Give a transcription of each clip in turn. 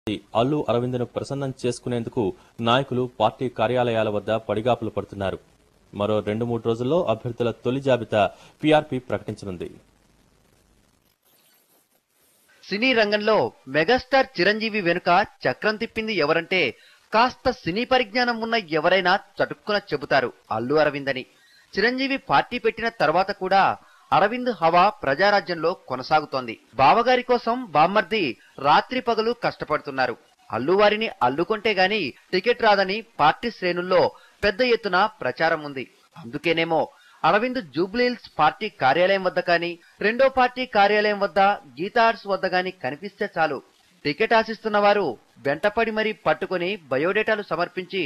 అల్లు అరవింద్ను ప్రసన్నం చేసుకునేందుకు నాయకులు పార్టీ కార్యాలయాల వద్ద పడిగాపులు పడుతున్నారు. మరో 2-3 రోజుల్లో అభ్యర్థుల తొలి జాబితా పీఆర్పీ ప్రకటించనుంది. సినీ రంగంలో మెగాస్టార్ చిరంజీవి వెనుక చక్రం తిప్పింది ఎవరంటే కాస్త సినీ పరిజ్ఞానం ఉన్న ఎవరైనా చటుక్కున చెబుతారు అల్లు అరవింద్ అని. చిరంజీవి పార్టీ పెట్టిన తర్వాత కూడా అరవింద్ హవా ప్రజారాజ్యంలో కొనసాగుతోంది. బావగారి కోసం బామ్మర్ది రాత్రి పగలు కష్టపడుతున్నారు. అల్లు వారిని అల్లుకొంటే గాని టికెట్ రాదని పార్టీ శ్రేణుల్లో పెద్ద ఎత్తున ప్రచారం ఉంది. అందుకేనేమో అరవింద్ జూబ్లీహిల్స్ పార్టీ కార్యాలయం వద్ద కానీ, రెండో పార్టీ కార్యాలయం వద్ద, గీతా ఆర్ట్స్ వద్ద గాని కనిపిస్తే చాలు టికెట్ ఆశిస్తున్న వారు వెంటపడి మరీ పట్టుకుని బయోడేటాలు సమర్పించి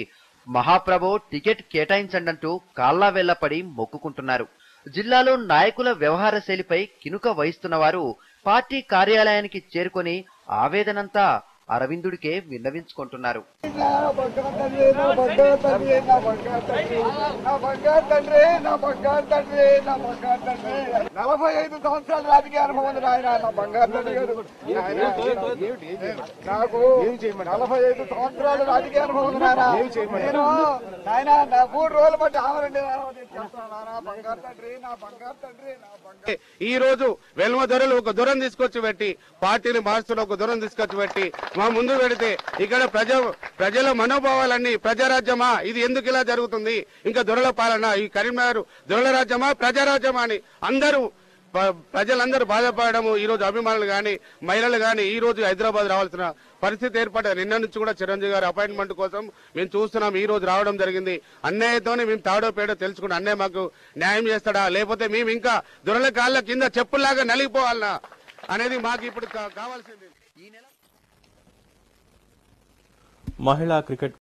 మహాప్రభో టికెట్ కేటాయించండంటూ కాళ్లా వెళ్లపడి మొక్కుకుంటున్నారు. జిల్లాలో నాయకుల వ్యవహార శైలిపై కినుక వహిస్తున్న వారు పార్టీ కార్యాలయానికి చేరుకొని ఆవేదనంతా అరవిందుడికే విన్నవించుకుంటున్నారు. నలభై 5 సంవత్సరాల రాజకీయ అనుభవం ఉంది ఆయన. నా బంగారు తండ్రి గారు నాకు 45 సంవత్సరాల రాజకీయ అనుభవం ఉంది నేను ఆయన నా 3 రోజులు బట్టి ఆవరండి బంగారు తండ్రి నా బంగారు తండ్రి నా బంగారు. ఈ రోజు వెల్మ ధరలు ఒక దూరం తీసుకొచ్చి పెట్టి పార్టీని మార్చులో ఒక దూరం తీసుకొచ్చి పెట్టి మా ముందు పెడితే ఇక్కడ ప్రజల మనోభావాలన్నీ ప్రజారాజ్యమా, ఇది ఎందుకు ఇలా జరుగుతుంది, ఇంకా దొరల పాలన, ఈ కరీంనగర్ దొరల రాజ్యమా ప్రజారాజ్యమా అని ప్రజలందరూ బాధపడము. ఈ రోజు అభిమానులు గాని మహిళలు గాని ఈ రోజు హైదరాబాద్ రావాల్సిన పరిస్థితి ఏర్పడ్డది. నిన్న నుంచి కూడా చిరంజీవి గారి అపాయింట్మెంట్ కోసం మేము చూస్తున్నాం. ఈ రోజు రావడం జరిగింది. అన్నయ్యతోనే మేము తాడో పేడో తెలుసుకుని అన్నయ్య మాకు న్యాయం చేస్తాడా, లేకపోతే మేము ఇంకా దొరల కాళ్ళ కింద చెప్పుల్లాగా నలిగిపోవాలనా అనేది మాకు ఇప్పుడు కావాల్సింది. మహిళా క్రికెట్